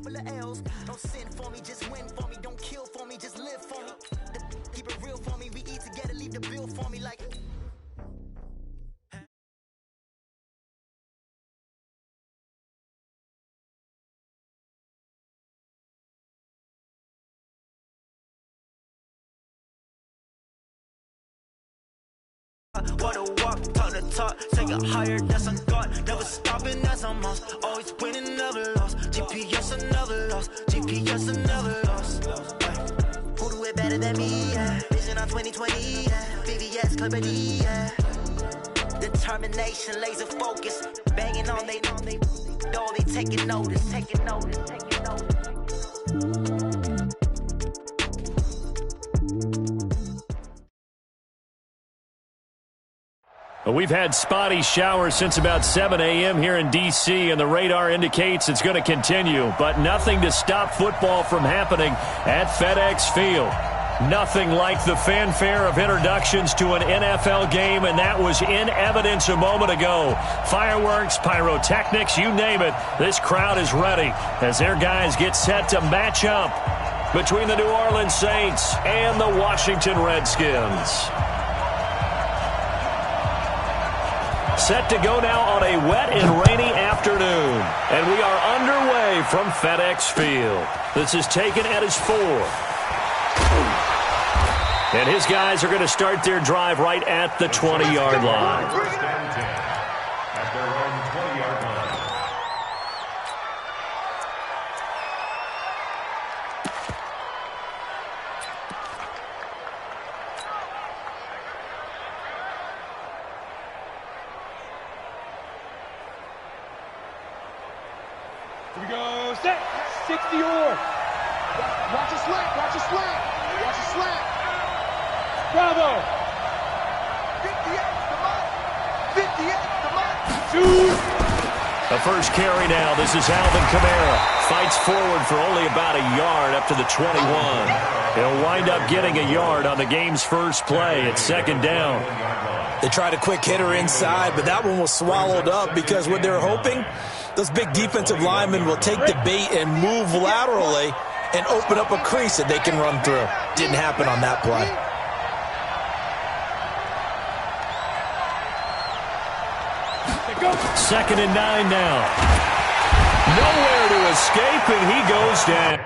couple of L's. Don't sin for me, just win for me. Don't kill for me, just live for me. Keep it real for me. We eat together, leave the bill for me like. Wanna walk, talk the talk, take it higher, that's on God. Never stopping, that's on us. Always winning, never lost. GPS, I never lost. GPS, I never lost. Who do it better than me? Yeah. Vision on 2020, yeah. VVS, Clippity, yeah. Determination, laser focus. Banging on they door, they taking notice, taking notice, taking notice. We've had spotty showers since about 7 a.m. here in D.C., and the radar indicates it's going to continue, but nothing to stop football from happening at FedEx Field. Nothing like the fanfare of introductions to an NFL game, and that was in evidence a moment ago. Fireworks, pyrotechnics, you name it. This crowd is ready as their guys get set to match up between the New Orleans Saints and the Washington Redskins. Set to go now on a wet and rainy afternoon. And we are underway from FedEx Field. This is taken at his 4. And his guys are going to start their drive right at the 20-yard line. At their own 20-yard line. Here we go, set, 60 or. Watch a slant, watch a slant, watch a slant. Bravo. 58, come on. 58, come on. Shoot. The first carry now. This is Alvin Kamara. Fights forward for only about a yard up to the 21. He'll wind up getting a yard on the game's first play. It's second down. They tried a quick hitter inside, but that one was swallowed up because what they're hoping, those big defensive linemen will take the bait and move laterally and open up a crease that they can run through. Didn't happen on that play. Second and 9 now. Nowhere to escape, and he goes down.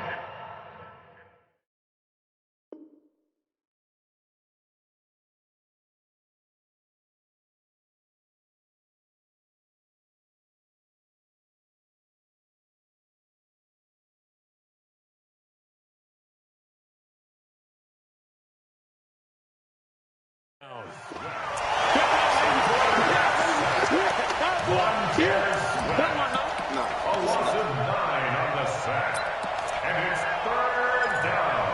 A loss of 9 on the sack. And it's third down.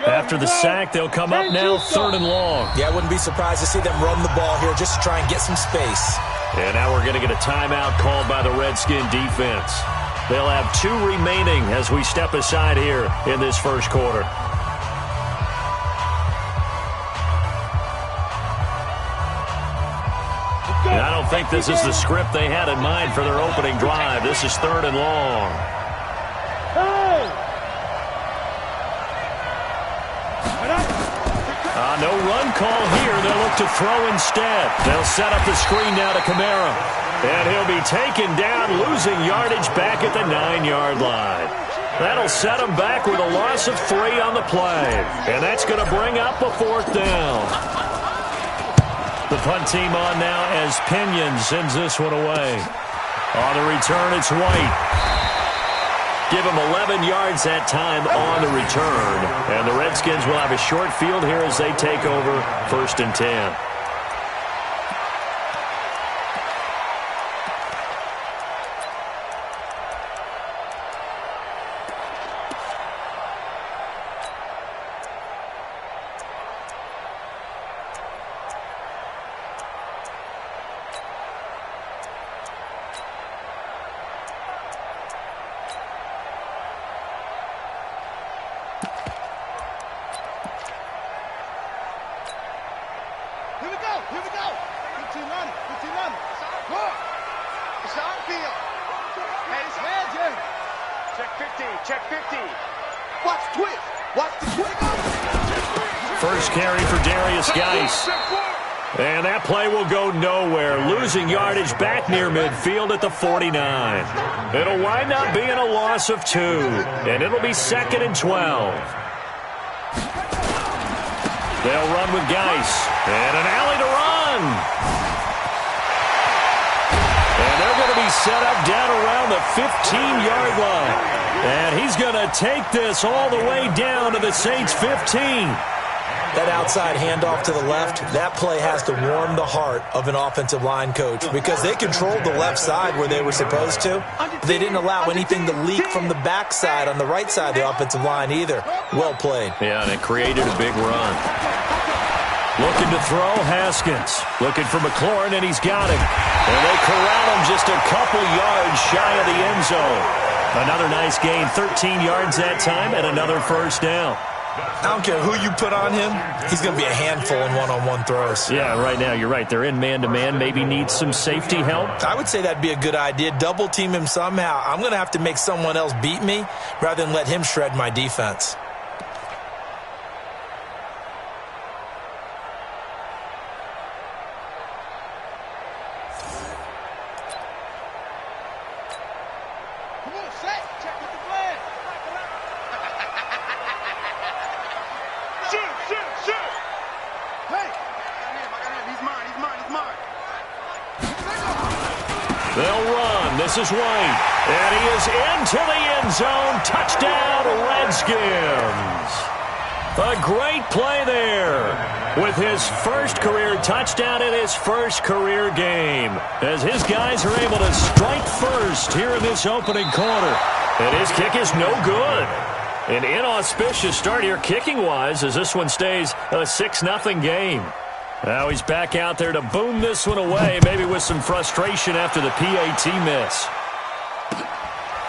After the sack, they'll come up now, third and long. Yeah, I wouldn't be surprised to see them run the ball here just to try and get some space. And now we're going to get a timeout called by the Redskin defense. They'll have 2 remaining as we step aside here in this first quarter. And I don't think this is the script they had in mind for their opening drive. This is third and long. No run call here. They'll look to throw instead. They'll set up the screen now to Kamara. And he'll be taken down, losing yardage back at the 9-yard line. That'll set him back with a loss of 3 on the play. And that's going to bring up a 4th down. The punt team on now as Pinion sends this one away. On the return, it's White. Give him 11 yards that time on the return. And the Redskins will have a short field here as they take over 1st and 10. check 50. Watch twist. Watch the twist. First carry for Darius Geis. And that play will go nowhere, losing yardage back near midfield at the 49. It'll wind up being a loss of 2, and it'll be 2nd and 12. They'll run with Geis, and an alley to run. And they're going to be set up down around the 15-yard line. And he's going to take this all the way down to the Saints' 15. That outside handoff to the left, that play has to warm the heart of an offensive line coach because they controlled the left side where they were supposed to. They didn't allow anything to leak from the backside on the right side of the offensive line either. Well played. Yeah, and it created a big run. Looking to throw, Haskins. Looking for McLaurin, and he's got him. And they corral him just a couple yards shy of the end zone. Another nice gain, 13 yards that time, and another first down. I don't care who you put on him, he's going to be a handful in one-on-one throws. Yeah, right now, you're right. They're in man-to-man, maybe needs some safety help. I would say that'd be a good idea. Double team him somehow. I'm going to have to make someone else beat me rather than let him shred my defense. They'll run. This is White. And he is into the end zone. Touchdown, Redskins. A great play there with his first career touchdown in his first career game as his guys are able to strike first here in this opening quarter. And his kick is no good. An inauspicious start here kicking-wise as this one stays a 6-0 game. Now he's back out there to boom this one away, maybe with some frustration after the PAT miss.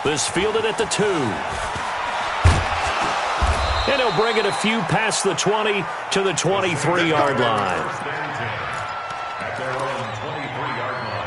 This fielded at the 2. And he'll bring it a few past the 20 to the 23-yard line. At their own 23-yard line.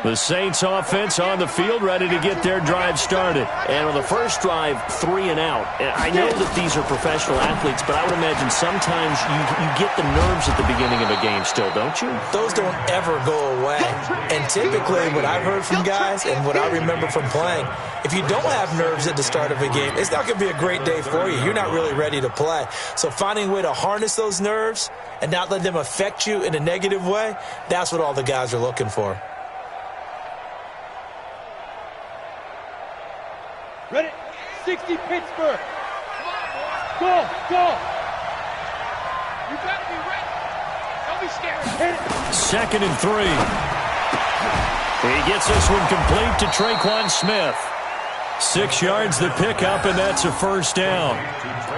The Saints offense on the field, ready to get their drive started. And on the first drive, 3 and out. I know that these are professional athletes, but I would imagine sometimes you get the nerves at the beginning of a game still, don't you? Those don't ever go away. And typically what I've heard from guys and what I remember from playing, if you don't have nerves at the start of a game, it's not going to be a great day for you. You're not really ready to play. So finding a way to harness those nerves and not let them affect you in a negative way, that's what all the guys are looking for. Ready? 60 Pittsburgh. Go, go. You gotta be ready. Don't be scared. Hit it. 2nd and 3. He gets this one complete to Traquan Smith. 6 yards the pickup, and that's a first down.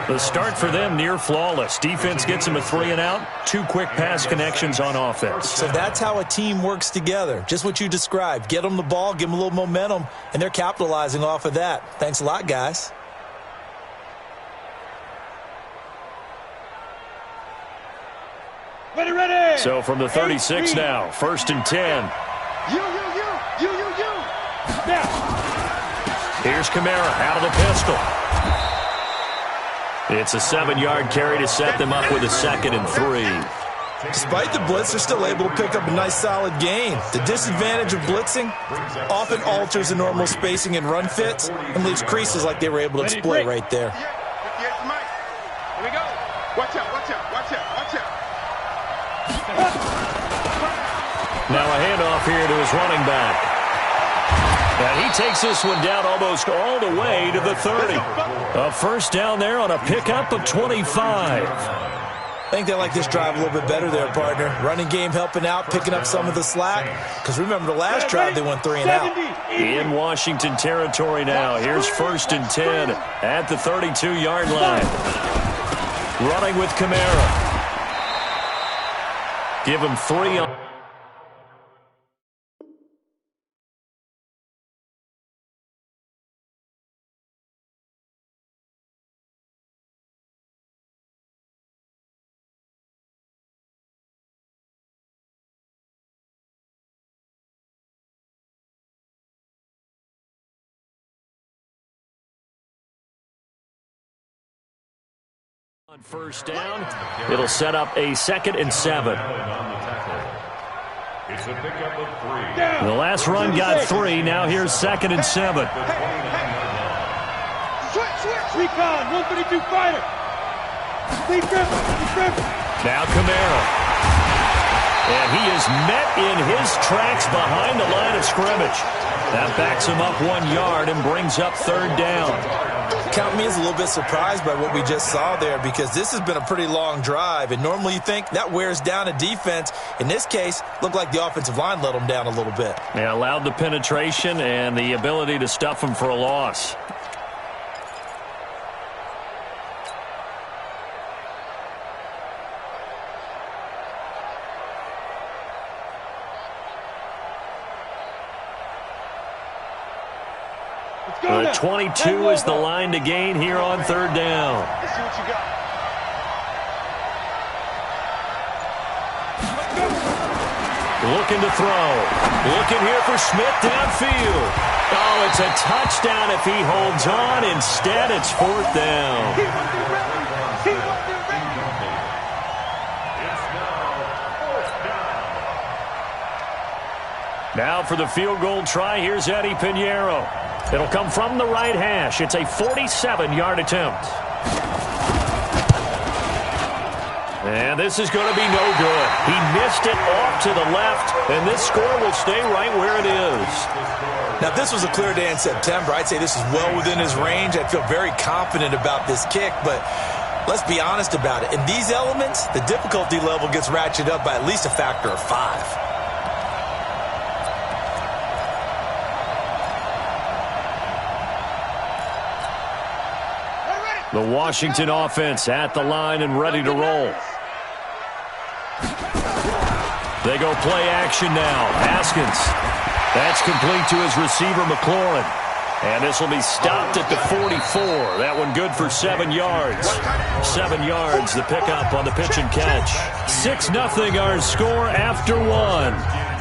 The start for them near flawless. Defense gets him a 3 and out. 2 quick pass connections on offense. So that's how a team works together. Just what you described. Get them the ball, give them a little momentum, and they're capitalizing off of that. Thanks a lot, guys. Ready, ready. So from the 36 now, 1st and 10. You. Now. Here's Kamara out of the pistol. It's a 7-yard carry to set them up with a 2nd and 3. Despite the blitz, they're still able to pick up a nice solid gain. The disadvantage of blitzing often alters the normal spacing and run fits and leaves creases like they were able to exploit right there. Here we go. Watch out. Now a handoff here to his running back. And he takes this one down almost all the way to the 30. A first down there on a pickup of 25. I think they like this drive a little bit better there, partner. Running game helping out, picking up some of the slack. Because remember the last drive, they went 3 and out. In Washington territory now. Here's 1st and 10 at the 32-yard line. Running with Kamara. Give him 3 on. On first down, it'll set up a 2nd and 7. It's a pickup of 3. The last run got 3. Now here's 2nd and 7. Switch. Recon, 132 fighter. Steve Griffin. Now Camaro. And he is met in his tracks behind the line of scrimmage. That backs him up 1 yard and brings up 3rd down. Count me as a little bit surprised by what we just saw there, because this has been a pretty long drive, and normally you think that wears down a defense. In this case, looked like the offensive line let them down a little bit. They allowed the penetration and the ability to stuff them for a loss. The 22 is the line to gain here on 3rd down. Let's see what you got. Looking to throw. Looking here for Smith downfield. Oh, it's a touchdown if he holds on. Instead, it's 4th down. He wasn't ready. It's now 4th down. Now for the field goal try, here's Eddie Pinheiro. It'll come from the right hash. It's a 47-yard attempt. And this is going to be no good. He missed it off to the left, and this score will stay right where it is. Now, if this was a clear day in September, I'd say this is well within his range. I'd feel very confident about this kick, but let's be honest about it. In these elements, the difficulty level gets ratcheted up by at least a factor of 5. The Washington offense at the line and ready to roll. They go play action now. Haskins. That's complete to his receiver, McLaurin. And this will be stopped at the 44. That one good for 7 yards. 7 yards, the pickup on the pitch and catch. 6-0 our score after 1.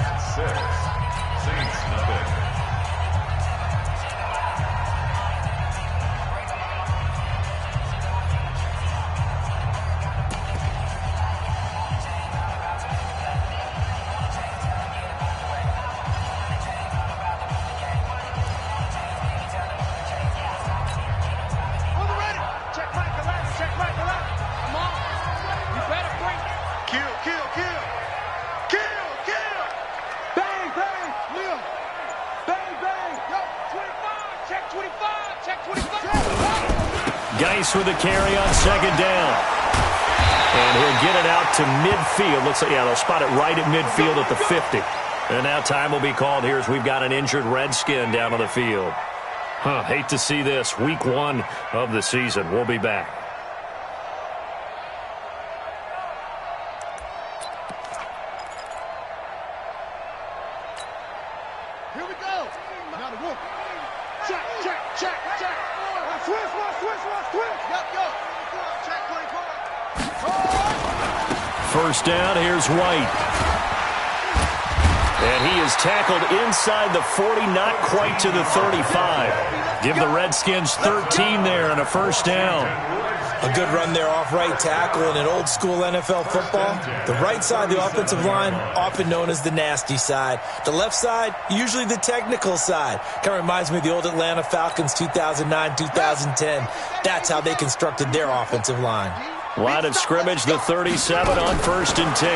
With the carry on 2nd down. And he'll get it out to midfield. Looks like, yeah, they'll spot it right at midfield at the 50. And now time will be called here as we've got an injured Redskin down on the field. Hate to see this. Week 1 of the season. We'll be back. Here we go. Now the wolf. Check. Switch. Yup. Check 24. First down, here's White. And he is tackled inside the 40, not quite to the 35. Give the Redskins 13 there and a first down. A good run there off right tackle in an old school NFL football. The right side of the offensive line, often known as the nasty side. The left side, usually the technical side. Kind of reminds me of the old Atlanta Falcons 2009-2010. That's how they constructed their offensive line. Line of scrimmage, the 37 on 1st and 10.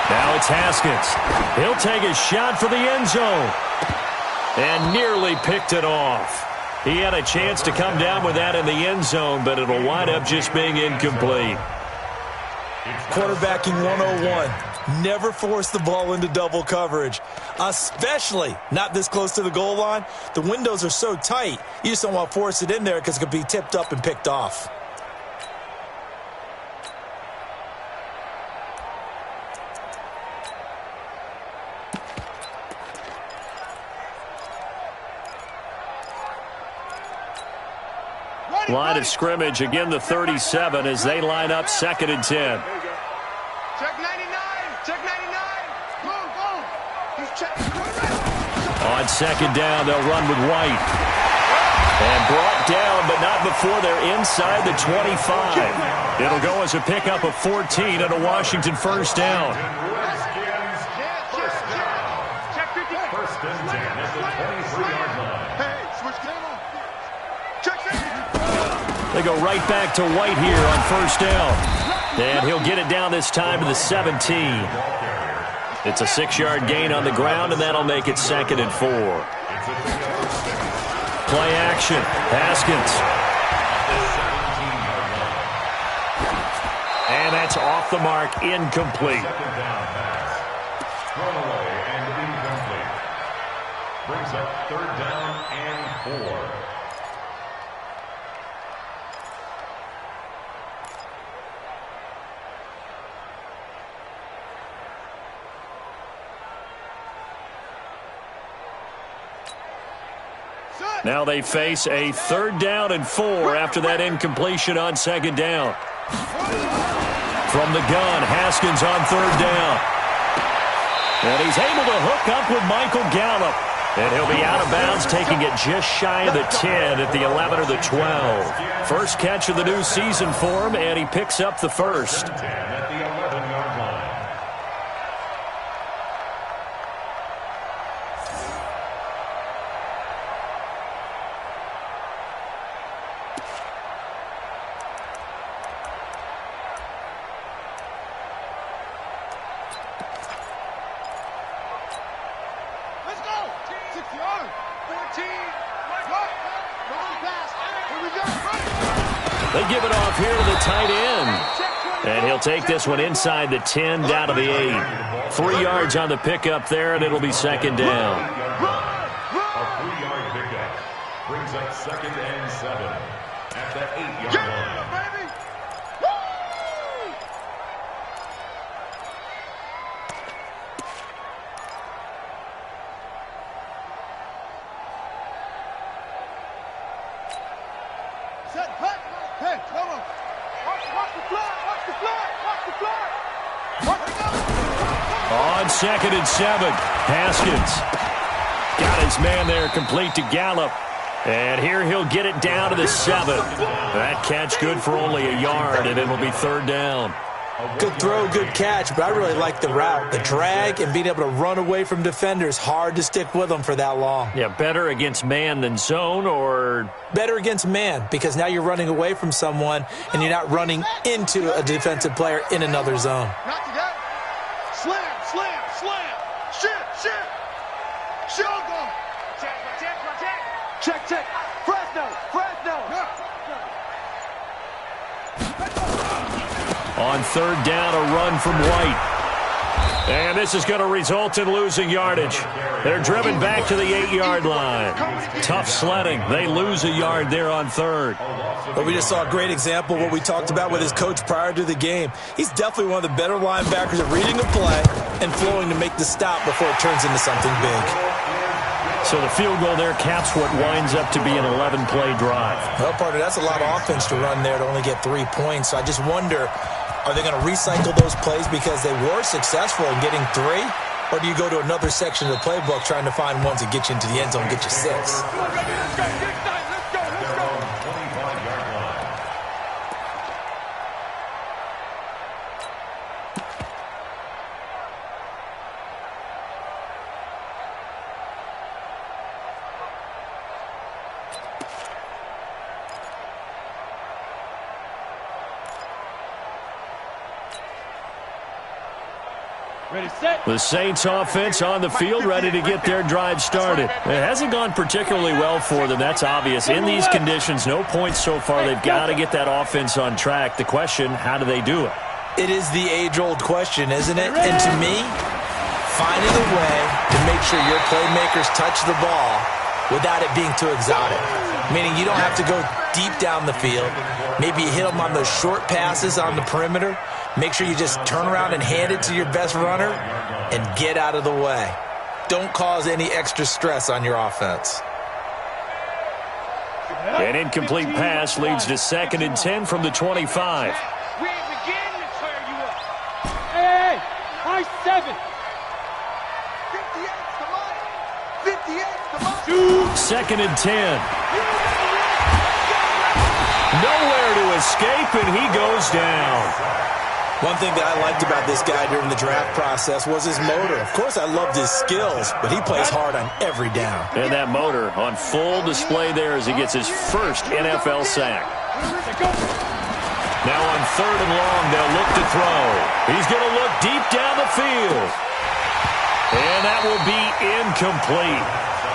Now it's Haskins. He'll take a shot for the end zone. And nearly picked it off. He had a chance to come down with that in the end zone, but it'll wind up just being incomplete. Quarterbacking 101. Never force the ball into double coverage, especially not this close to the goal line. The windows are so tight, you just don't want to force it in there because it could be tipped up and picked off. Line of scrimmage, again the 37 as they line up 2nd and 10. Check 99. Go. He's checking. On 2nd down, they'll run with White. And brought down, but not before they're inside the 25. It'll go as a pickup of 14 and a Washington first down. First and 10 at the 23-yard line. Hey, switch camera. Check it. They go right back to White here on first down. And he'll get it down this time to the 17. It's a 6-yard gain on the ground, and that'll make it 2nd and 4. Play action. Haskins. And that's off the mark. Incomplete. Second down pass. Thrown away and incomplete. Brings up 3rd down and 4. Now they face a 3rd down and 4 after that incompletion on 2nd down. From the gun, Haskins on 3rd down. And he's able to hook up with Michael Gallup. And he'll be out of bounds, taking it just shy of the 10 at the 11 or the 12. First catch of the new season for him, and he picks up the first. At the 11-yard line. They give it off here to the tight end. And he'll take this one inside the 10, down to the 8. 3 yards on the pickup there, and it'll be 2nd down. A 3-yard pickup. Brings up 2nd and 7 at the 8-yard line. On 2nd and 7, Haskins got his man there, complete to Gallup. And here he'll get it down to the 7. That catch good for only a yard, and it'll be 3rd down. Good throw, good catch, but I really like the route. The drag and being able to run away from defenders, hard to stick with them for that long. Yeah, better against man than zone, or? Better against man, because now you're running away from someone and you're not running into a defensive player in another zone. Not together. Slam, slam, slam. Shift. Show go. Check. Fresno. On 3rd down, a run from White. And this is going to result in losing yardage. They're driven back to the 8-yard line. Tough sledding. They lose a yard there on 3rd. But we just saw a great example of what we talked about with his coach prior to the game. He's definitely one of the better linebackers at reading a play and flowing to make the stop before it turns into something big. So the field goal there caps what winds up to be an 11-play drive. Well, partner, that's a lot of offense to run there to only get 3 points. So I just wonder, are they going to recycle those plays because they were successful in getting 3? Or do you go to another section of the playbook trying to find ones that get you into the end zone and get you 6? The Saints offense on the field, ready to get their drive started. It hasn't gone particularly well for them, that's obvious. In these conditions, no points so far. They've got to get that offense on track. The question, how do they do it? It is the age-old question, isn't it? And to me, finding a way to make sure your playmakers touch the ball without it being too exotic. Meaning you don't have to go deep down the field. Maybe you hit them on those short passes on the perimeter. Make sure you just turn around and hand it to your best runner and get out of the way. Don't cause any extra stress on your offense. An incomplete pass leads to 2nd and 10 from the 25. We ain't beginning to clear you up. Hey, high 7. 58, come on. 58, come on. 2nd and 10. Nowhere to escape, and he goes down. One thing that I liked about this guy during the draft process was his motor. Of course, I loved his skills, but he plays hard on every down. And that motor on full display there as he gets his first NFL sack. Now on 3rd and long, they'll look to throw. He's going to look deep down the field. And that will be incomplete.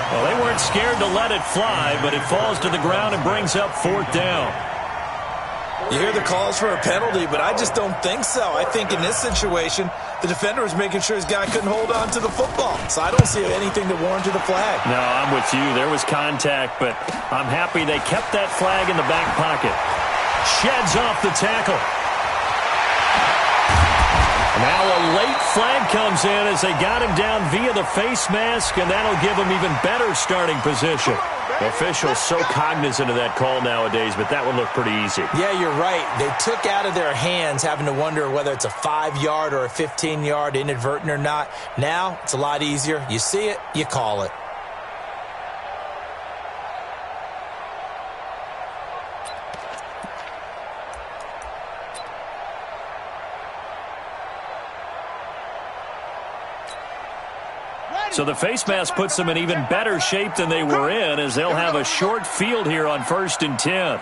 Well, they weren't scared to let it fly, but it falls to the ground and brings up 4th down. You hear the calls for a penalty, but I just don't think so. I think in this situation, the defender was making sure his guy couldn't hold on to the football. So I don't see anything that warranted the flag. No, I'm with you. There was contact, but I'm happy they kept that flag in the back pocket. Sheds off the tackle. Now a late flag comes in as they got him down via the face mask, and that'll give him even better starting position. Officials so cognizant of that call nowadays, but that would look pretty easy. Yeah, you're right. They took out of their hands having to wonder whether it's a 5-yard or a 15-yard inadvertent or not. Now it's a lot easier. You see it, you call it. So the face mask puts them in even better shape than they were in, as they'll have a short field here on 1st and 10.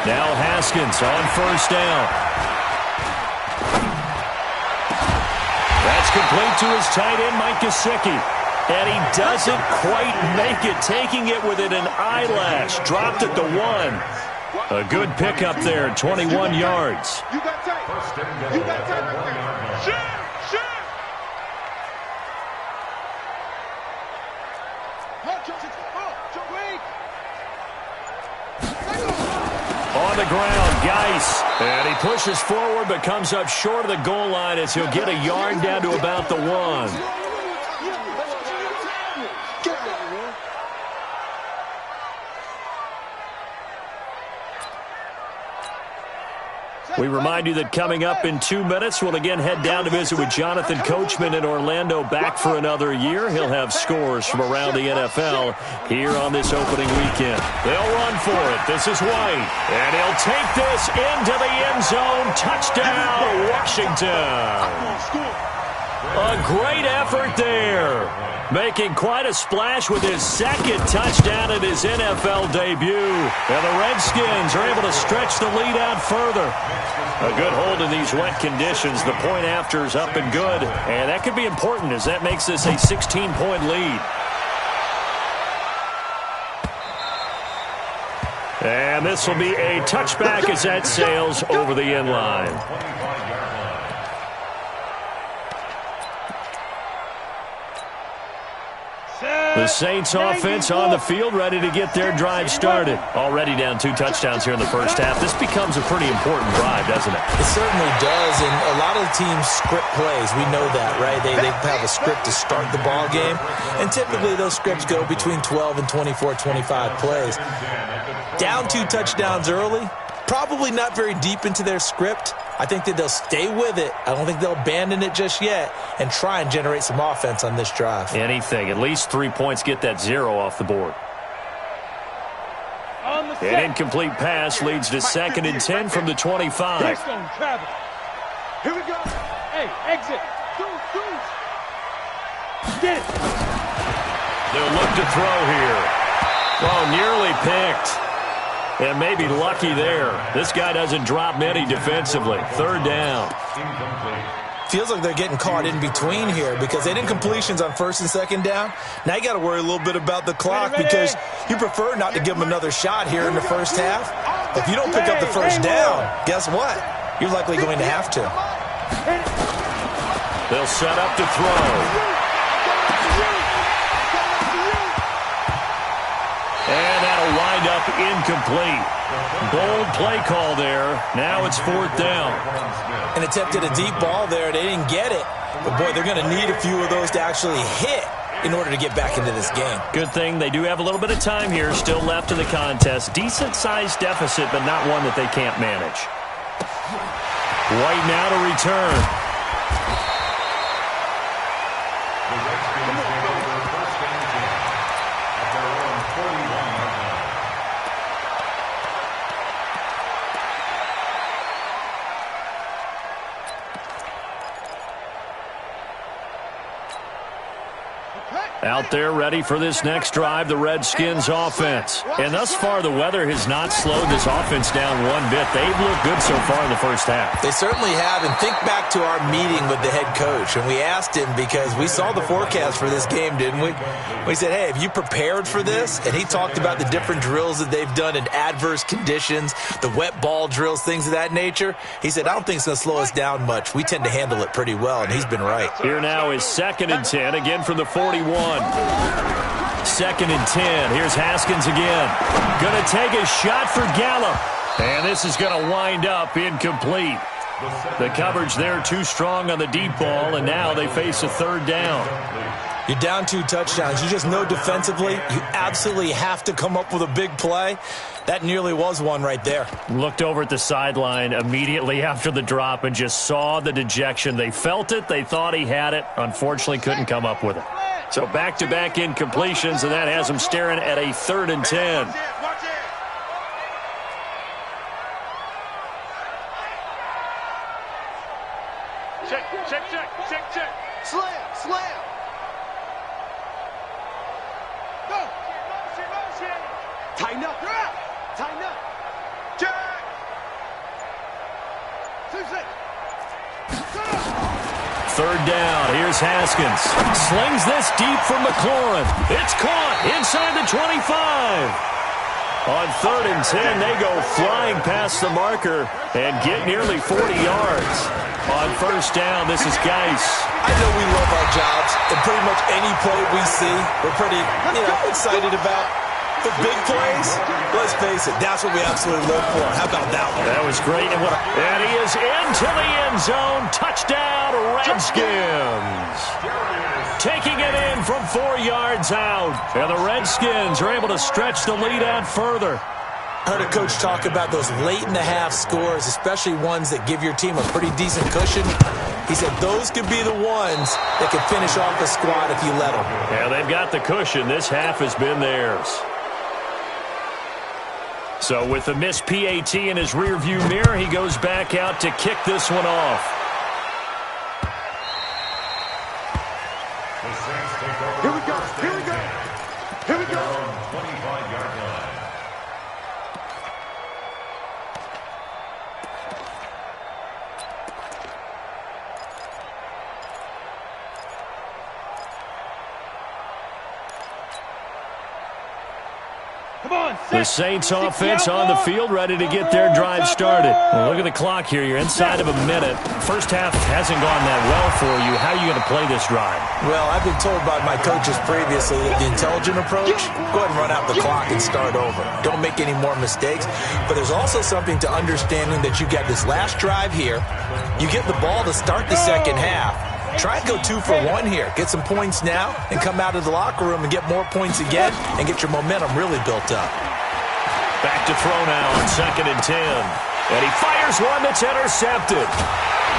Now Haskins on 1st down. That's complete to his tight end, Mike Gesicki. And he doesn't quite make it, taking it within an eyelash. Dropped at the 1. A good pickup there, 21 yards. You got tight. You got tight right there. Shoot! On the ground, Geis. And he pushes forward but comes up short of the goal line as he'll get a yard down to about the 1. We remind you that coming up in 2 minutes, we'll again head down to visit with Jonathan Coachman in Orlando, back for another year. He'll have scores from around the NFL here on this opening weekend. They'll run for it. This is White, and he'll take this into the end zone. Touchdown, Washington. A great effort there. Making quite a splash with his 2nd touchdown in his NFL debut. And the Redskins are able to stretch the lead out further. A good hold in these wet conditions. The point after is up and good. And that could be important as that makes this a 16-point lead. And this will be a touchback as that sails over the end line. The Saints offense on the field, ready to get their drive started. Already down 2 touchdowns here in the first half. This becomes a pretty important drive, doesn't it? It certainly does, and a lot of the teams script plays. We know that, right? They have a script to start the ball game, and typically those scripts go between 12 and 24, 25 plays. Down 2 touchdowns early, probably not very deep into their script. I think that they'll stay with it. I don't think they'll abandon it just yet and try and generate some offense on this drive. Anything. At least 3 points, get that 0 off the board. An incomplete pass leads to 2nd and 10 from the 25. Here we go. Hey, exit. Get it. They'll look to throw here. Oh, nearly picked. And maybe lucky there. This guy doesn't drop many defensively. 3rd down. Feels like they're getting caught in between here because they didn't completions on 1st and 2nd down. Now you got to worry a little bit about the clock because you prefer not to give them another shot here in the first half. If you don't pick up the 1st down, guess what? You're likely going to have to. They'll set up to throw. And that'll wind up incomplete. Bold play call there. Now it's 4th down. An attempt at a deep ball there. They didn't get it. But, boy, they're going to need a few of those to actually hit in order to get back into this game. Good thing they do have a little bit of time here still left in the contest. Decent-sized deficit, but not one that they can't manage. White now to return. Out there ready for this next drive, the Redskins offense. And thus far, the weather has not slowed this offense down one bit. They've looked good so far in the first half. They certainly have. And think back to our meeting with the head coach. And we asked him, because we saw the forecast for this game, didn't we? We said, hey, have you prepared for this? And he talked about the different drills that they've done in adverse conditions, the wet ball drills, things of that nature. He said, I don't think it's going to slow us down much. We tend to handle it pretty well, and he's been right. Here now is 2nd and 10, again from the 41. 2nd and 10. Here's Haskins again. Going to take a shot for Gallup. And this is going to wind up incomplete. The coverage there too strong on the deep ball, and now they face a 3rd down. You're down 2 touchdowns. You just know defensively you absolutely have to come up with a big play. That nearly was one right there. Looked over at the sideline immediately after the drop and just saw the dejection. They felt it. They thought he had it. Unfortunately, couldn't come up with it. So back-to-back incompletions, and that has them staring at a 3rd and 10. Check. Slam. Go. Motion. Tighten up. Check. 3rd down. Here's Haskins. Slings this deep from McLaurin. It's caught inside the 25. On 3rd and 10, they go flying past the marker and get nearly 40 yards. On 1st down, this is Geis. I know we love our jobs, and pretty much any play we see, we're pretty excited about. The big plays, let's face it, that's what we absolutely live for. How about that one? That was great. And he is into the end zone. Touchdown, Redskins. Taking it in from 4 yards out. And the Redskins are able to stretch the lead out further. I heard a coach talk about those late-in-the-half scores, especially ones that give your team a pretty decent cushion. He said those could be the ones that could finish off a squad if you let them. Yeah, they've got the cushion. This half has been theirs. So with the missed PAT in his rearview mirror, he goes back out to kick this one off. Here we go. 25-yard line. The Saints offense on the field, ready to get their drive started. Well, look at the clock here. You're inside of a minute. First half hasn't gone that well for you. How are you going to play this drive? Well, I've been told by my coaches previously that the intelligent approach, go ahead and run out the clock and start over. Don't make any more mistakes. But there's also something to understanding that you got this last drive here. You get the ball to start the second half. Try and go 2 for 1 here. Get some points now and come out of the locker room and get more points again and get your momentum really built up. Back to throw now on 2nd and 10. And he fires one that's intercepted.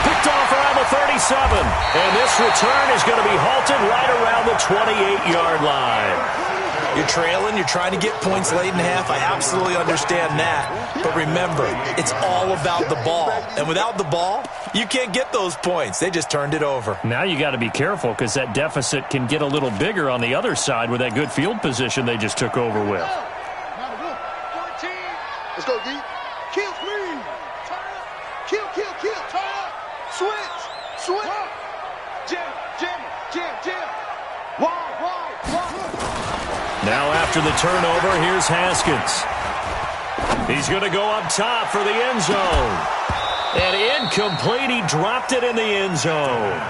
Picked off around the 37. And this return is going to be halted right around the 28-yard line. You're trailing. You're trying to get points late in half. I absolutely understand that. But remember, it's all about the ball. And without the ball, you can't get those points. They just turned it over. Now you got to be careful because that deficit can get a little bigger on the other side with that good field position they just took over with. Let's go, D. Kill, please. Kill. Turn up. Switch. Jam. Wide. Now after the turnover, here's Haskins. He's going to go up top for the end zone. And incomplete. He dropped it in the end zone.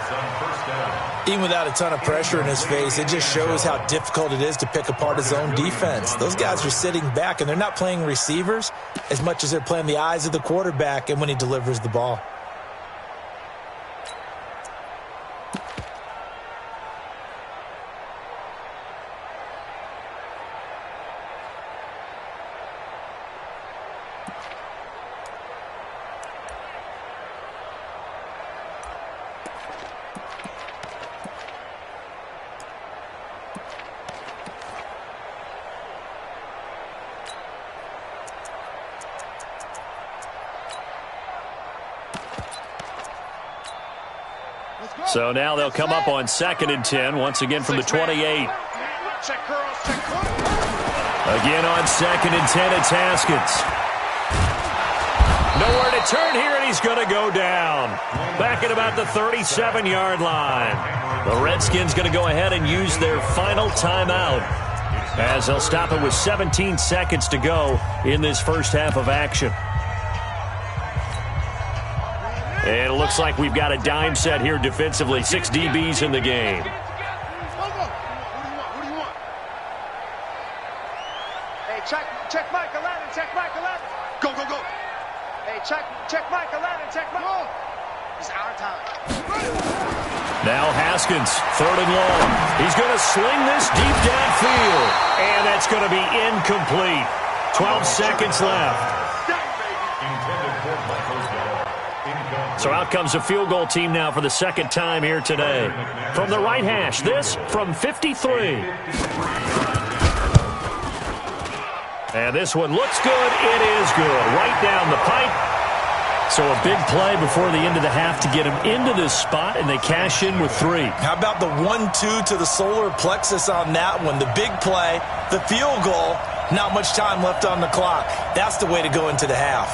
Even without a ton of pressure in his face, it just shows how difficult it is to pick apart his own defense. Those guys are sitting back, and they're not playing receivers as much as they're playing the eyes of the quarterback and when he delivers the ball. So now they'll come up on 2nd and 10, once again from the 28. Check girls, check girls. Again on 2nd and 10, it's Haskins. Nowhere to turn here, and he's going to go down. Back at about the 37-yard line. The Redskins going to go ahead and use their final timeout, as they'll stop it with 17 seconds to go in this first half of action. And it looks like we've got a dime set here defensively. 6 DBs in the game. What do you want? Hey, check Mike 11, check Mike 11. Go. Hey, check Mike 11, check Mike. Go. It's our time. Now Haskins, 3rd and long. He's going to sling this deep downfield. And that's going to be incomplete. 12 seconds left. So out comes a field goal team now for the 2nd time here today. From the right hash, this from 53. And this one looks good. It is good. Right down the pipe. So a big play before the end of the half to get him into this spot, and they cash in with 3. How about the 1-2 to the solar plexus on that one? The big play, the field goal, not much time left on the clock. That's the way to go into the half.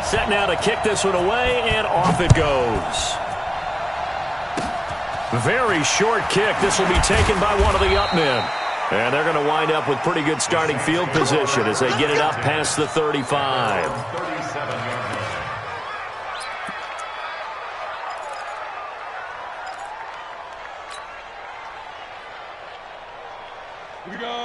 Set now to kick this one away, and off it goes. Very short kick. This will be taken by one of the up men. And they're going to wind up with pretty good starting field position as they get it up past the 35.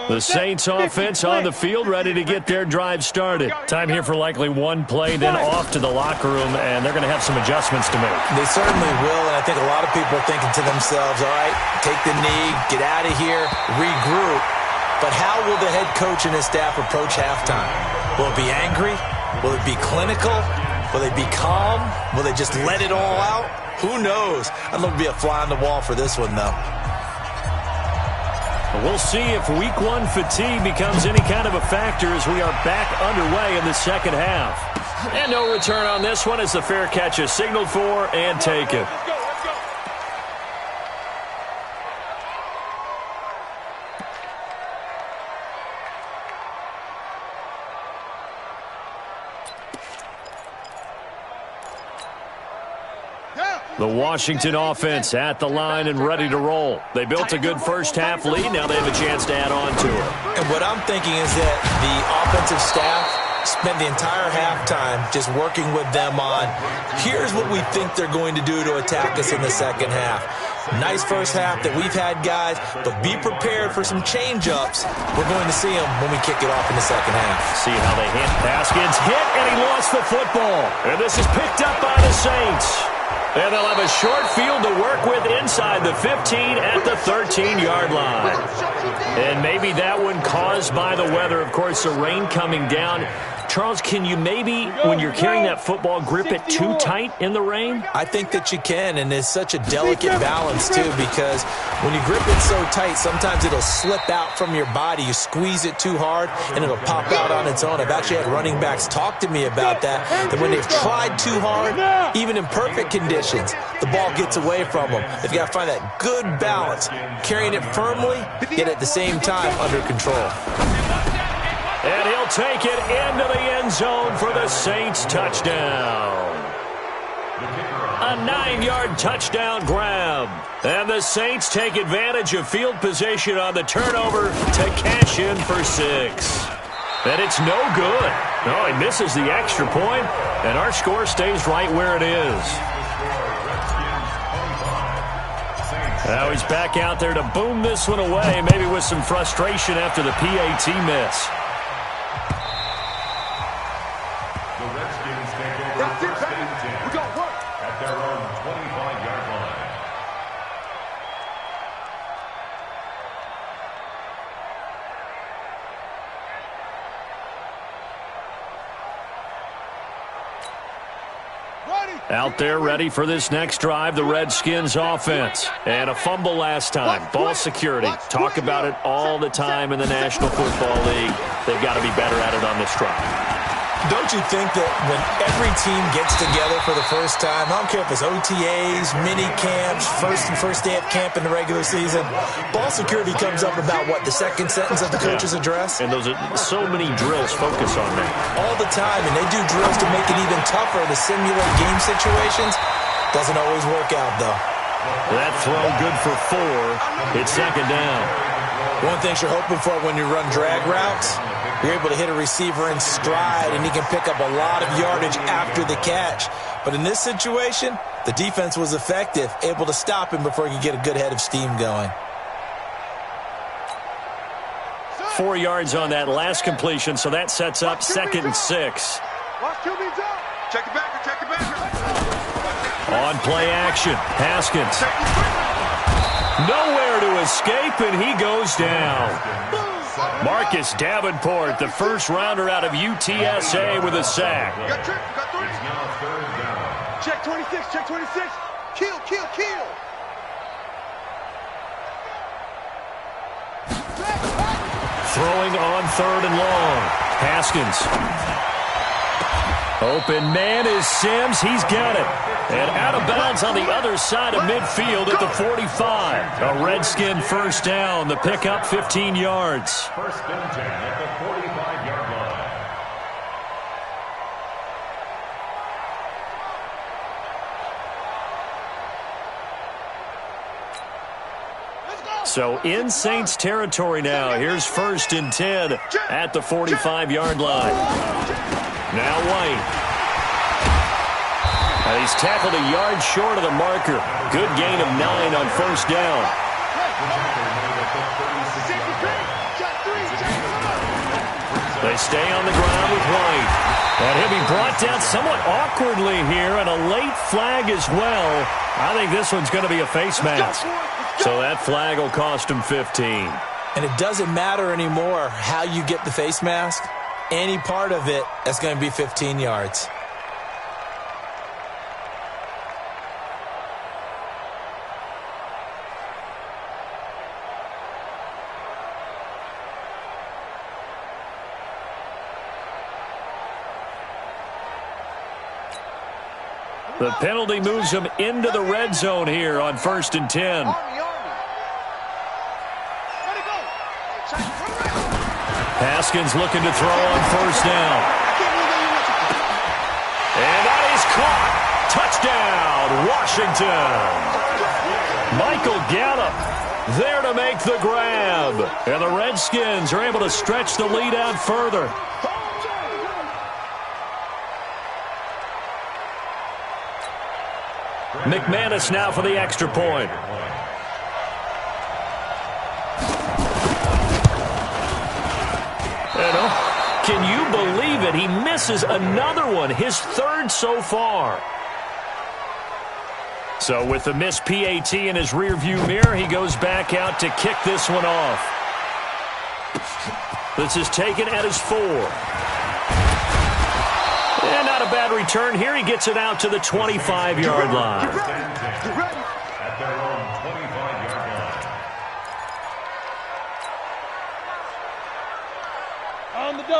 The Saints offense on the field, ready to get their drive started. Time here for likely one play, then off to the locker room, and they're going to have some adjustments to make. They certainly will, and I think a lot of people are thinking to themselves, all right, take the knee, get out of here, regroup. But how will the head coach and his staff approach halftime? Will it be angry? Will it be clinical? Will they be calm? Will they just let it all out? Who knows? I'd love to be a fly on the wall for this one, though. We'll see if week 1 fatigue becomes any kind of a factor as we are back underway in the second half. And no return on this one as the fair catch is signaled for and taken. The Washington offense at the line and ready to roll. They built a good first half lead. Now they have a chance to add on to it. And what I'm thinking is that the offensive staff spent the entire halftime just working with them on, here's what we think they're going to do to attack us in the second half. Nice first half that we've had, guys, but be prepared for some change-ups. We're going to see them when we kick it off in the second half. See how they hit. Haskins hit, and he lost the football. And this is picked up by the Saints. And they'll have a short field to work with inside the 15 at the 13-yard line. And maybe that one caused by the weather. Of course, the rain coming down. Charles, can you maybe, when you're carrying that football, grip it too tight in the rain? I think that you can, and it's such a delicate balance, too, because when you grip it so tight, sometimes it'll slip out from your body. You squeeze it too hard, and it'll pop out on its own. I've actually had running backs talk to me about that when they've tried too hard, even in perfect conditions, the ball gets away from them. They've got to find that good balance, carrying it firmly, yet at the same time under control. And he'll take it into the end zone for the Saints touchdown. A 9-yard touchdown grab. And the Saints take advantage of field position on the turnover to cash in for 6. And it's no good. No, he misses the extra point, and our score stays right where it is. Now he's back out there to boom this one away, maybe with some frustration after the PAT miss. At their own 25-yard line. Out there ready for this next drive, the Redskins offense. And a fumble last time. Ball security. Talk about it all the time in the National Football League. They've got to be better at it on this drive. Don't you think that when every team gets together for the first time, I don't care if it's OTAs, mini camps, first day of camp in the regular season, ball security comes up about, what, the second sentence of the coach's address? And those are so many drills focus on that. All the time, and they do drills to make it even tougher to simulate game situations. Doesn't always work out, though. That throw good for 4. It's second down. One thing you're hoping for when you run drag routes, you're able to hit a receiver in stride, and he can pick up a lot of yardage after the catch. But in this situation, the defense was effective, able to stop him before he could get a good head of steam going. 4 yards on that last completion, so that sets up 2nd and 6. Check it back. On play action, Haskins. Nowhere to escape, and he goes down. Marcus Davenport, the first rounder out of UTSA, with a sack. Check 26. Kill. Throwing on 3rd and long. Haskins. Open man is Sims. He's got it. And out of bounds on the other side of midfield at the 45. A Redskin first down. The pickup 15 yards. First and 10 at the 45-yard line. So in Saints territory now. Here's 1st and 10 at the 45-yard line. Now White. He's tackled a yard short of the marker. Good gain of 9 on 1st down. They stay on the ground with White. And he'll be brought down somewhat awkwardly here, and a late flag as well. I think this one's going to be a face mask. So that flag will cost him 15. And it doesn't matter anymore how you get the face mask. Any part of it, that's going to be 15 yards. The penalty moves him into the red zone here on 1st and 10. Haskins looking to throw on 1st down. And that is caught. Touchdown, Washington. Michael Gallup there to make the grab. And the Redskins are able to stretch the lead out further. McManus now for the extra point. Can you believe it? He misses another one, his 3rd so far. So with the missed PAT in his rearview mirror, he goes back out to kick this one off. This is taken at his 4. And not a bad return here. He gets it out to the 25-yard line. At their own 25-yard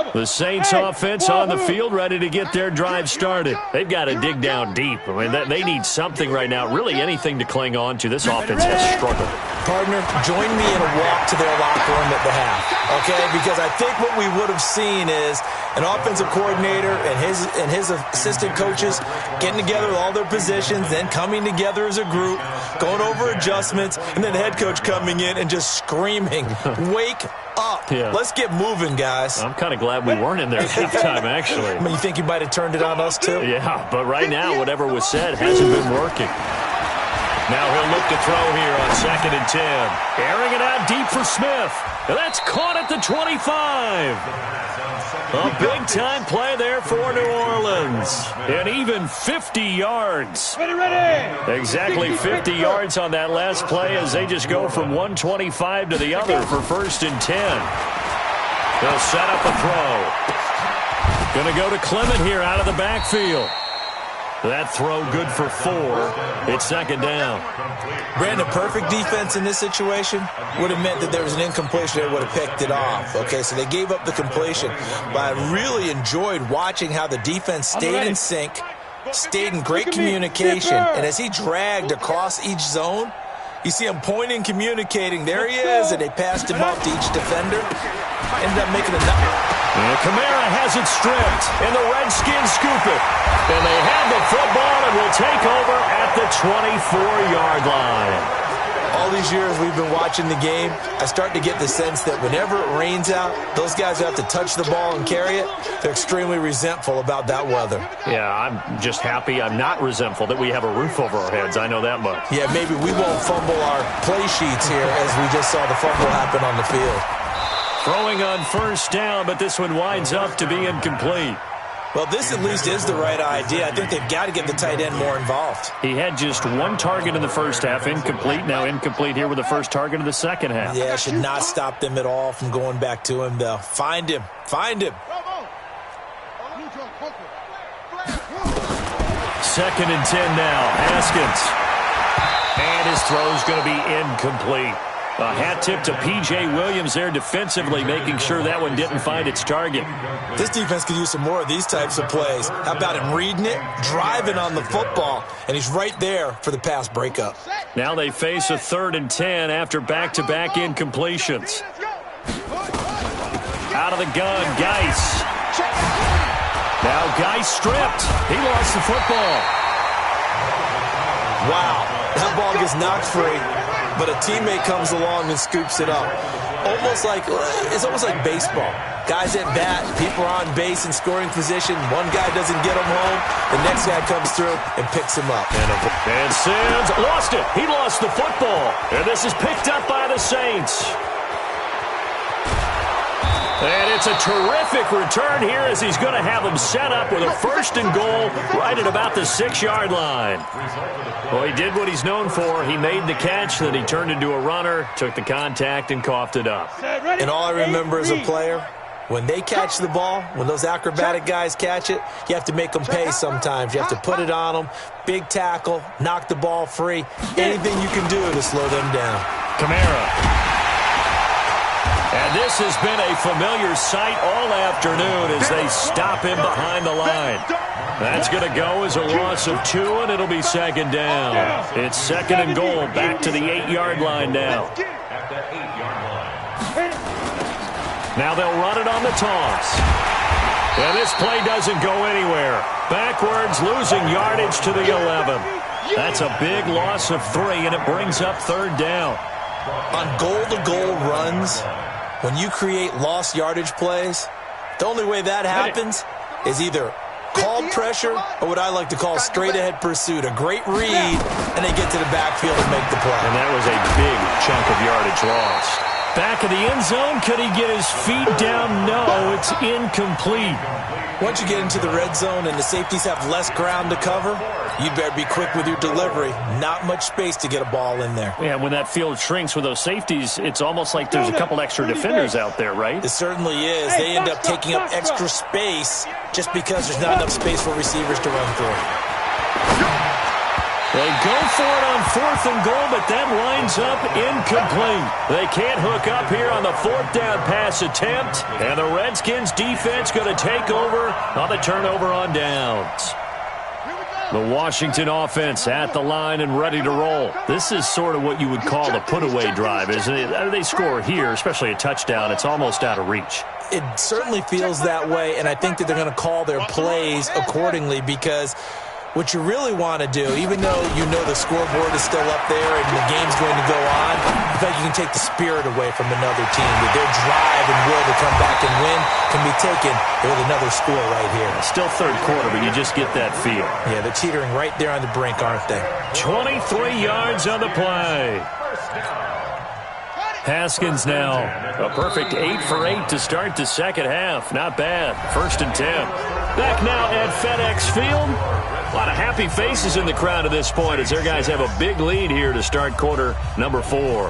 line. The Saints offense on the field, ready to get their drive started. They've got to dig down deep. I mean, they need something right now, really anything to cling on to. This offense has struggled. Partner, join me in a walk to their locker room at the half, okay? Because I think what we would have seen is an offensive coordinator and his assistant coaches getting together with all their positions, then coming together as a group, going over adjustments, and then the head coach coming in and just screaming, wake up. Yeah. Let's get moving, guys. I'm kind of glad we weren't in there at the time, actually. I mean, you think you might have turned it on us, too? Yeah, but right now, whatever was said hasn't been working. Now he'll look to throw here on 2nd and 10. Airing it out deep for Smith. And that's caught at the 25. A big-time play there for New Orleans. And even 50 yards. Ready. Exactly 50 yards on that last play as they just go from 125 to the other for 1st and 10. They'll set up a throw. Going to go to Clement here out of the backfield. That throw good for 4. It's second down. Brandon, perfect defense in this situation would have meant that there was an incompletion. They would have picked it off. Okay, so they gave up the completion. But I really enjoyed watching how the defense stayed in sync, stayed in great communication. And as he dragged across each zone, you see him pointing, communicating. There he is, and they passed him off to each defender. Ended up making enough. And Kamara has it stripped, and the Redskins scoop it. And they have the football and will take over at the 24-yard line. All these years we've been watching the game, I start to get the sense that whenever it rains out, those guys who have to touch the ball and carry it, they're extremely resentful about that weather. Yeah, I'm just happy I'm not resentful that we have a roof over our heads. I know that much. Yeah, maybe we won't fumble our play sheets here as we just saw the fumble happen on the field. Throwing on first down, but this one winds up to be incomplete. Well, this at least is the right idea. I think they've got to get the tight end more involved. He had just one target in the first half, incomplete. Now incomplete here with the first target of the second half. Yeah, should not stop them at all from going back to him, though. Find him. Find him. Second and 10 now. Haskins. And his throw's going to be incomplete. A hat tip to P.J. Williams there defensively, making sure that one didn't find its target. This defense could use some more of these types of plays. How about him reading it, driving on the football, and he's right there for the pass breakup. Now they face a 3rd and 10 after back-to-back incompletions. Out of the gun, Geis. Now Geis stripped. He lost the football. Wow, that ball gets knocked free, but a teammate comes along and scoops it up. It's almost like baseball. Guys at bat, people are on base in scoring position. One guy doesn't get him home. The next guy comes through and picks him up. And Sims lost it. He lost the football. And this is picked up by the Saints. And it's a terrific return here as he's going to have him set up with a 1st and goal right at about the 6-yard line. Well, he did what he's known for. He made the catch, then he turned into a runner, took the contact, and coughed it up. And all I remember as a player, when they catch the ball, when those acrobatic guys catch it, you have to make them pay sometimes. You have to put it on them, big tackle, knock the ball free, anything you can do to slow them down. Kamara. And this has been a familiar sight all afternoon as they stop him behind the line. That's going to go as a loss of 2, and it'll be second down. It's 2nd and goal, back to the 8-yard line now. Now they'll run it on the toss. And this play doesn't go anywhere. Backwards, losing yardage to the 11. That's a big loss of 3, and it brings up 3rd down. On goal-to-goal runs, when you create lost yardage plays, the only way that happens is either called pressure or what I like to call straight-ahead pursuit. A great read, and they get to the backfield and make the play. And that was a big chunk of yardage lost. Back of the end zone, could he get his feet down? No, it's incomplete. Once you get into the red zone and the safeties have less ground to cover, you'd better be quick with your delivery. Not much space to get a ball in there. Yeah, when that field shrinks with those safeties, it's almost like there's a couple extra defenders out there, right? It certainly is. They end up taking up extra space just because there's not enough space for receivers to run through. They go for it on 4th and goal, but that winds up incomplete. They can't hook up here on the 4th down pass attempt, and the Redskins defense going to take over on the turnover on downs. The Washington offense at the line and ready to roll. This is sort of what you would call a put-away drive, isn't it? They score here, especially a touchdown. It's almost out of reach. It certainly feels that way, and I think that they're going to call their plays accordingly because what you really want to do, even though you know the scoreboard is still up there and the game's going to go on, I think you can take the spirit away from another team. That their drive and will to come back and win can be taken with another score right here. Still 3rd quarter, but you just get that feel. Yeah, they're teetering right there on the brink, aren't they? 23 yards on the play. Haskins now, a perfect 8 for 8 to start the second half. Not bad. 1st and 10. Back now at FedEx Field. A lot of happy faces in the crowd at this point as their guys have a big lead here to start quarter number 4.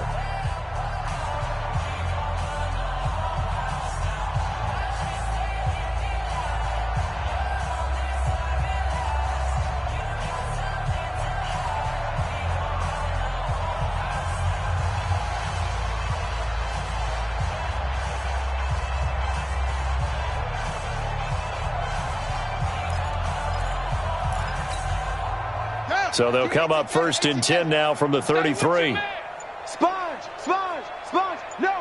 So they'll come up 1st and 10 now from the 33. Sponge! Sponge! Sponge! No!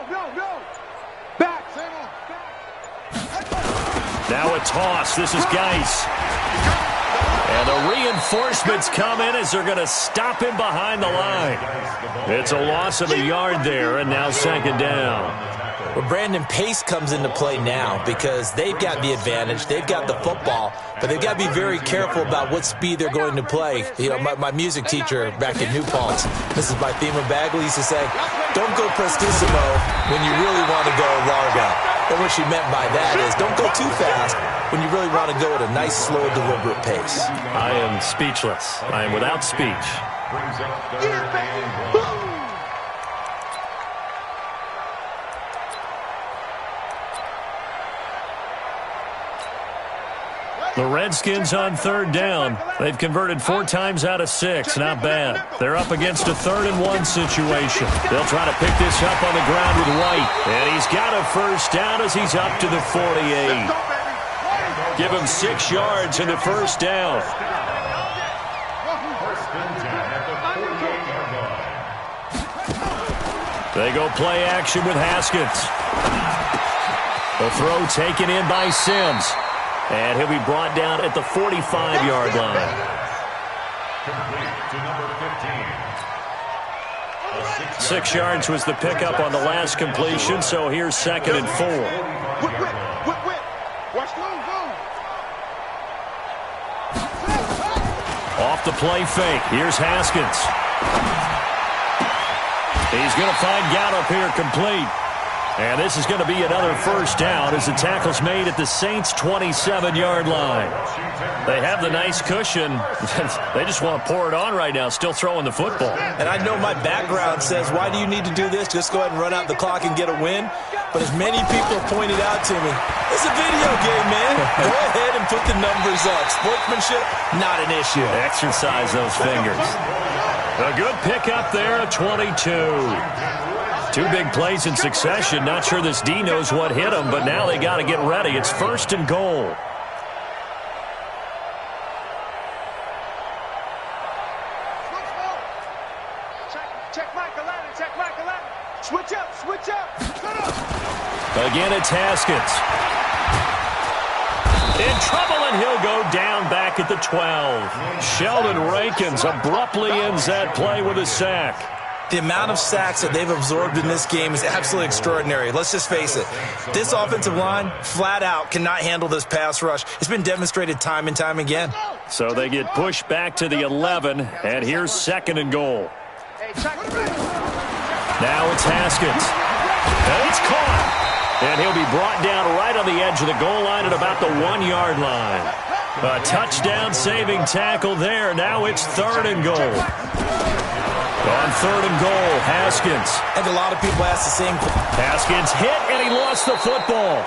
Back! Now a toss. This is Geis. And the reinforcements come in as they're going to stop him behind the line. It's a loss of a yard there, and now 2nd down. Well, Brandon, pace comes into play now because they've got the advantage. They've got the football, but they've got to be very careful about what speed they're going to play. You know, my music teacher back at New Paltz, Mrs. Bythema Bagley, used to say, don't go prestissimo when you really want to go largo. And what she meant by that is don't go too fast when you really want to go at a nice, slow, deliberate pace. I am speechless. I am without speech. Brings up 3rd and 1. The Redskins on 3rd down. They've converted 4 times out of 6. Not bad. They're up against a 3rd and 1 situation. They'll try to pick this up on the ground with White. And he's got a 1st down as he's up to the 48. Give him 6 yards in the 1st down. 1st and 10 at the 48-yard line. They go play action with Haskins. The throw taken in by Sims. And he'll be brought down at the 45-yard line. Complete to number 15. 6 yards was the pickup on the last completion, so here's 2nd and 4. Off the play fake. Here's Haskins. He's going to find Gallup here complete. And this is going to be another 1st down as the tackle's made at the Saints' 27-yard line. They have the nice cushion. They just want to pour it on right now, still throwing the football. And I know my background says, why do you need to do this? Just go ahead and run out the clock and get a win. But as many people have pointed out to me, it's a video game, man. Go ahead and put the numbers up. Sportsmanship, not an issue. Exercise those fingers. A good pickup there at 22. 2 big plays in succession. Not sure this D knows what hit him, but now they got to get ready. It's 1st and goal. Check Michael Allen. Check Michael Allen. Switch up. Switch up. Again, it's Haskins. In trouble, and he'll go down back at the 12. Sheldon Rankins abruptly ends that play with a sack. The amount of sacks that they've absorbed in this game is absolutely extraordinary. Let's just face it. This offensive line, flat out, cannot handle this pass rush. It's been demonstrated time and time again. So they get pushed back to the 11, and here's 2nd and goal. Now it's Haskins. And it's caught. And he'll be brought down right on the edge of the goal line at about the 1-yard line. A touchdown-saving tackle there. Now it's 3rd and goal. On 3rd and goal, Haskins. And a lot of people ask the same question. Haskins hit, and he lost the football.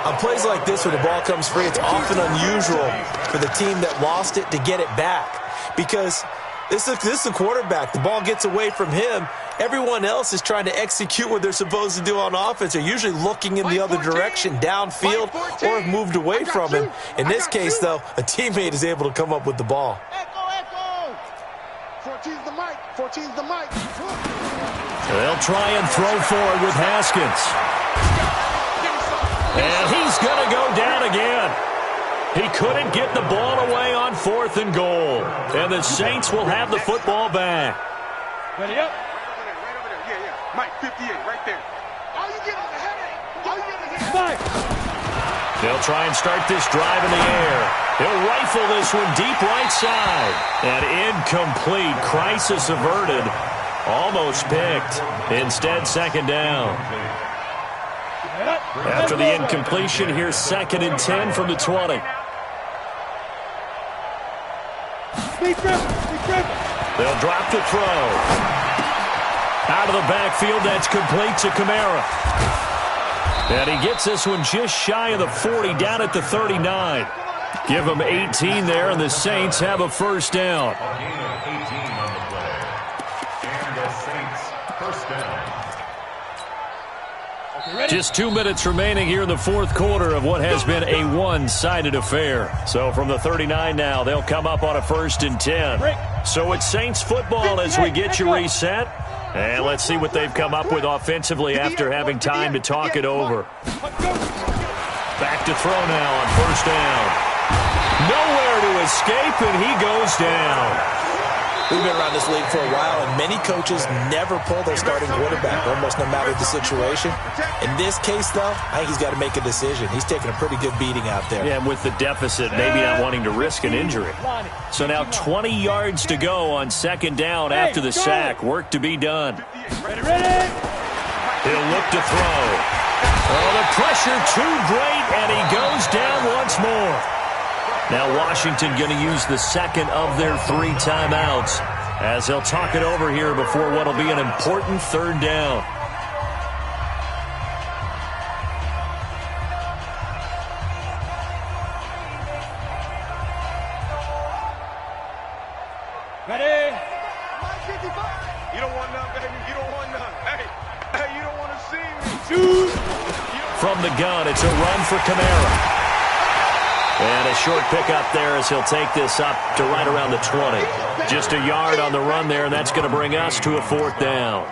On plays like this, when the ball comes free, it's often unusual for the team that lost it to get it back. Because this is the quarterback. The ball gets away from him. Everyone else is trying to execute what they're supposed to do on offense. They're usually looking in the other direction, downfield, or have moved away from him. In this case, though, a teammate is able to come up with the ball. 14's the mic. 14's the mic. They'll try and throw forward with Haskins. And he's going to go down again. He couldn't get the ball away on 4th and goal. And the Saints will have the football back. Ready up? Right over there. Yeah. Mike, 58, right there. All you get is a headache. All you get is a headache. They'll try and start this drive in the air. He'll rifle this one deep right side. And incomplete. Crisis averted. Almost picked. Instead, 2nd down. After the incompletion, here's 2nd and 10 from the 20. They'll drop the throw. Out of the backfield, that's complete to Kamara. And he gets this one just shy of the 40, down at the 39. Give him 18 there, and the Saints have a 1st down. A gain of 18 on the play. And the Saints 1st down. Just 2 minutes remaining here in the fourth quarter of what has been a one-sided affair. So from the 39 now, they'll come up on a 1st and 10. So it's Saints football as we get you reset. And let's see what they've come up with offensively after having time to talk it over. Back to throw now on 1st down. Nowhere to escape, and he goes down. We've been around this league for a while, and many coaches never pull their starting quarterback, almost no matter the situation. In this case, though, I think he's got to make a decision. He's taking a pretty good beating out there. Yeah, with the deficit, maybe not wanting to risk an injury. So now 20 yards to go on 2nd down after the sack. Work to be done. Ready. He'll look to throw. Oh, the pressure too great, and he goes down once more. Now Washington going to use the 2nd of their 3 timeouts as they'll talk it over here before what will be an important 3rd down. Ready. You don't want none, baby. You don't want none. Hey, you don't want to see me. Shoot. From the gun, it's a run for Kamara. And a short pickup there as he'll take this up to right around the 20. Just a yard on the run there, and that's going to bring us to a 4th down.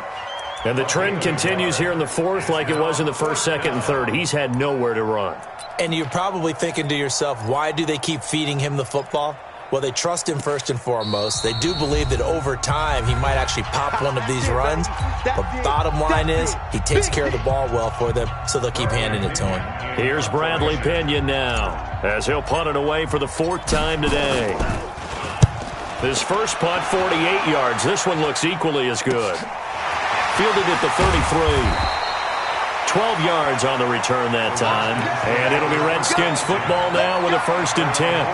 And the trend continues here in the 4th like it was in the 1st, 2nd, and 3rd. He's had nowhere to run. And you're probably thinking to yourself, why do they keep feeding him the football? Well, they trust him first and foremost. They do believe that over time he might actually pop one of these runs. But bottom line is he takes care of the ball well for them, so they'll keep handing it to him. Here's Bradley Pinion now as he'll punt it away for the 4th time today. His first punt, 48 yards. This one looks equally as good. Fielded at the 33. 12 yards on the return that time. And it'll be Redskins football now with a 1st and 10.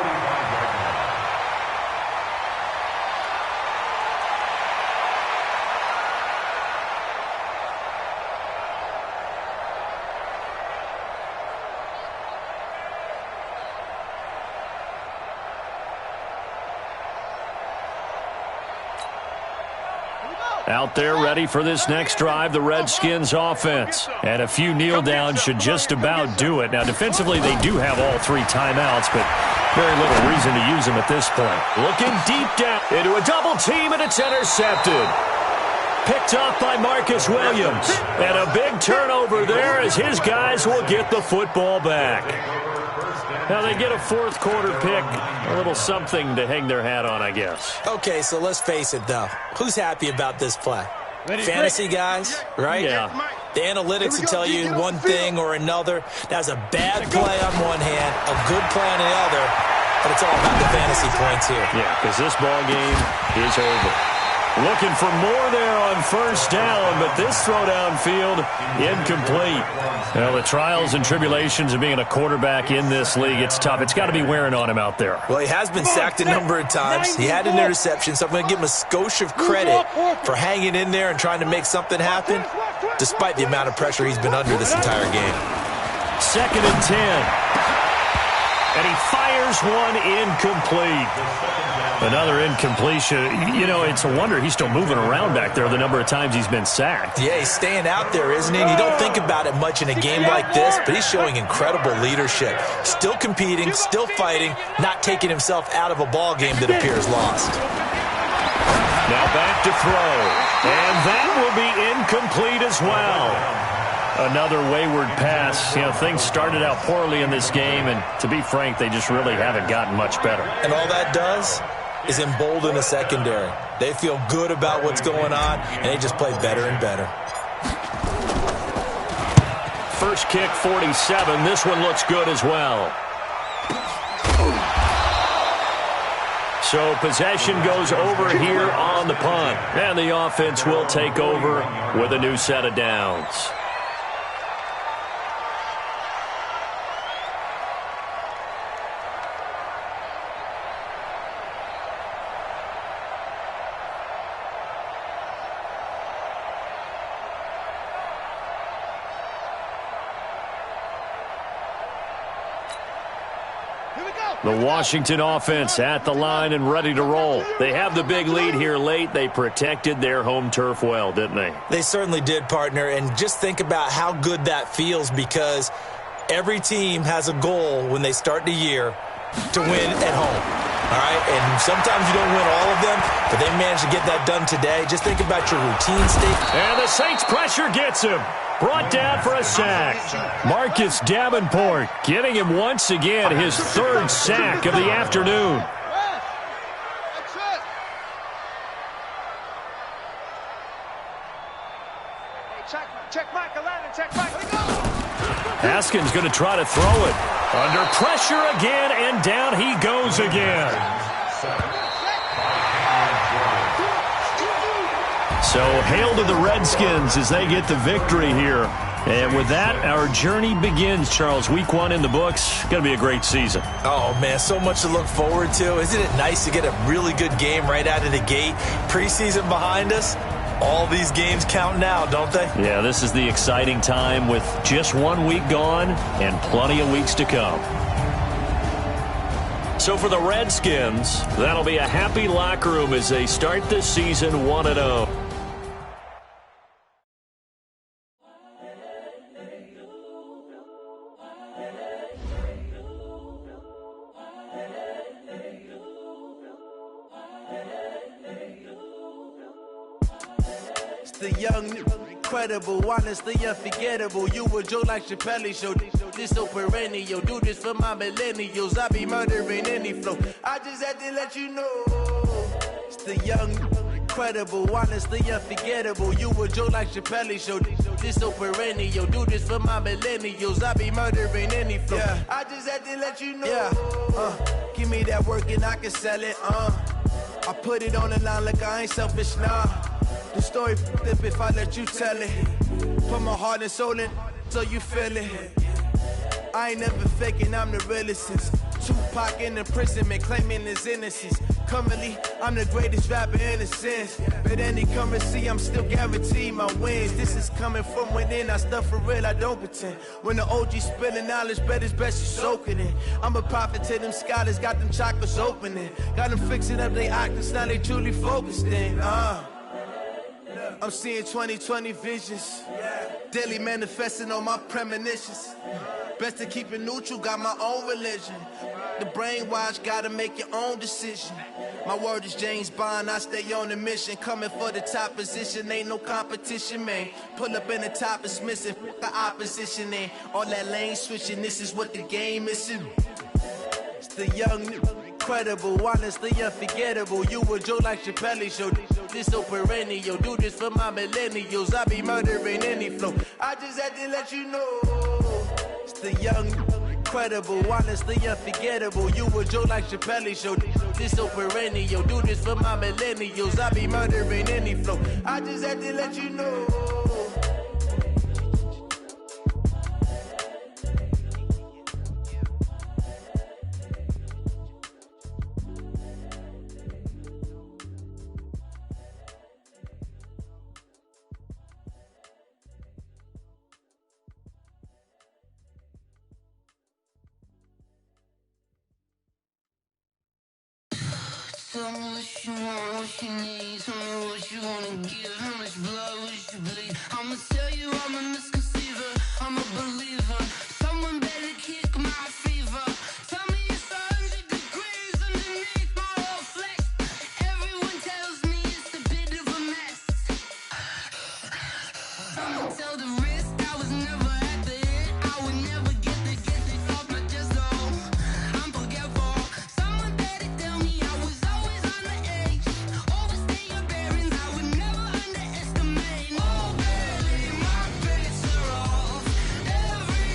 Out there ready for this next drive, the Redskins offense. And a few kneel downs should just about do it. Now, defensively, they do have all 3 timeouts, but very little reason to use them at this point. Looking deep down into a double team, and it's intercepted. Picked off by Marcus Williams. And a big turnover there as his guys will get the football back. Now they get a 4th quarter pick, a little something to hang their hat on, I guess. Okay, so let's face it, though. Who's happy about this play? Fantasy guys, right? Yeah. The analytics will tell you one thing or another. That's a bad play on one hand, a good play on the other, but it's all about the fantasy points here. Yeah, because this ball game is over. Looking for more there on 1st down, but this throw downfield, incomplete. Well, the trials and tribulations of being a quarterback in this league, it's tough. It's got to be wearing on him out there. Well, he has been sacked a number of times. He had an interception, so I'm going to give him a skosh of credit for hanging in there and trying to make something happen, despite the amount of pressure he's been under this entire game. 2nd and 10. And he fires one incomplete. Another incompletion. You know, it's a wonder he's still moving around back there the number of times he's been sacked. Yeah, he's staying out there, isn't he? And you don't think about it much in a game like this, but he's showing incredible leadership. Still competing, still fighting, not taking himself out of a ball game that appears lost. Now back to throw. And that will be incomplete as well. Another wayward pass. You know, things started out poorly in this game, and to be frank, they just really haven't gotten much better. And all that does is embolden the secondary. They feel good about what's going on, and they just play better and better. First kick, 47. This one looks good as well. So possession goes over here on the punt. And the offense will take over with a new set of downs. Here we go. The Washington offense at the line and ready to roll. They have the big lead here late. They protected their home turf well, didn't they? They certainly did, partner. And just think about how good that feels, because every team has a goal when they start the year to win at home. All right? And sometimes you don't win all of them, but they managed to get that done today. Just think about your routine state. And the Saints pressure gets him. Brought down for a sack. Marcus Davenport getting him once again, his third sack of the afternoon. Check Michael Landon, check Michael. Haskins going to try to throw it. Under pressure again, and down he goes again. So hail to the Redskins as they get the victory here. And with that, our journey begins, Charles. Week 1 in the books. Going to be a great season. Oh, man, so much to look forward to. Isn't it nice to get a really good game right out of the gate? Preseason behind us. All these games count now, don't they? Yeah, this is the exciting time with just 1 week gone and plenty of weeks to come. So for the Redskins, that'll be a happy locker room as they start this season 1-0. The young, incredible, honestly unforgettable. You a Joe like Chappelle show. This so perennial. Do this for my millennials. I be murdering any flow. I just had to let you know. It's the young, incredible, honestly unforgettable. You a Joe like Chappelle show. This so perennial. Do this for my millennials. I be murdering any flow. Yeah. I just had to let you know. Yeah. Give me that work and I can sell it. I put it on the line like I ain't selfish, nah. The story flip if I let you tell it. Put my heart and soul in so you feel it. I ain't never faking, I'm the realest since Tupac in imprisonment, claiming his innocence. Currently, I'm the greatest rapper in a sense. But any currency, I'm still guaranteed my wins. This is coming from within, I stuff for real, I don't pretend. When the OG spilling knowledge, bet it's best you soak it in. I'm a prophet to them scholars, got them chakras opening. Got them fixing up they octaves, now they truly focused in. I'm seeing 2020 visions. Daily manifesting on my premonitions. Best to keep it neutral, got my own religion. The brainwash, gotta make your own decision. My word is James Bond, I stay on the mission. Coming for the top position, ain't no competition, man. Pull up in the top, it's missing, the opposition ain't. All that lane switching, this is what the game missing. It's the young, incredible, honestly unforgettable. You a Joe like Chappelle show. This so perennial. Do this for my millennials. I be murdering any flow. I just had to let you know. It's the young, incredible, honestly unforgettable. You a Joe like Chappelle show. This so perennial. Do this for my millennials. I be murdering any flow. I just had to let you know. Tell me what you want, what you need. Tell me what you wanna give. How much blood would you bleed? I'ma tell you I'm a misconceiver. I'm a believer. Someone better kick my fever. Tell me it's 100 degrees underneath my whole flesh. Everyone tells me it's a bit of a mess. Someone tell the risk I was never at the end. I would never get it off my chest though. I'm forgetful. Someone better tell me I was always on the edge. Overstay your bearings, I would never underestimate. Oh baby, my bets are off. Every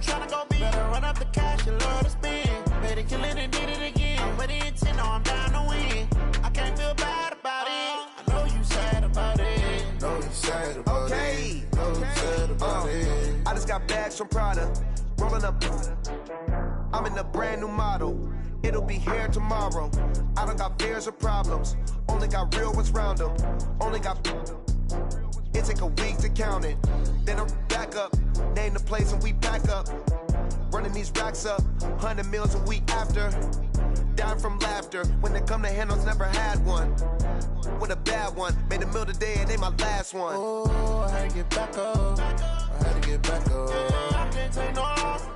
tryna go be. Better run up the cash, you love to spend. Better kill it and did it again. But the intent, no, I'm down to win. I can't feel bad about it. I know you sad about it. Know you sad about it. Know you sad about it. I just got bags from Prada. Rolling up. I'm in a brand new model. It'll be here tomorrow. I don't got fears or problems. Only got real ones round them. Only got. It take a week to count it. Then I'm back up. Name the place and we back up. Running these racks up. 100 meals a week after. Dying from laughter. When they come to handles, never had one. With a bad one. Made a meal today and they my last one. Oh, I had to get back up. I had to get back up. I can't take no loss.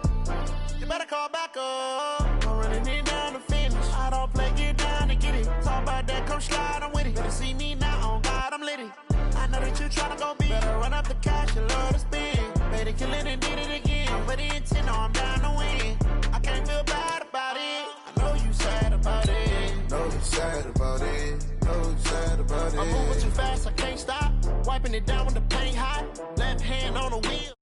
You better call back up. I'm running it down to finish. I don't play, get down to get it. Talk about that, come slide, I'm with it. Better see me now, on God, I'm litty. I know that you tryna go be. Better run up the cash, you love to spend. Better kill it and did it again. But the intent, no, I'm down to win. I can't feel bad about it. I know you sad about it. Know you sad about it. Know you sad about it. I'm moving too fast, I can't stop. Wiping it down with the paint hot. Left hand on the wheel.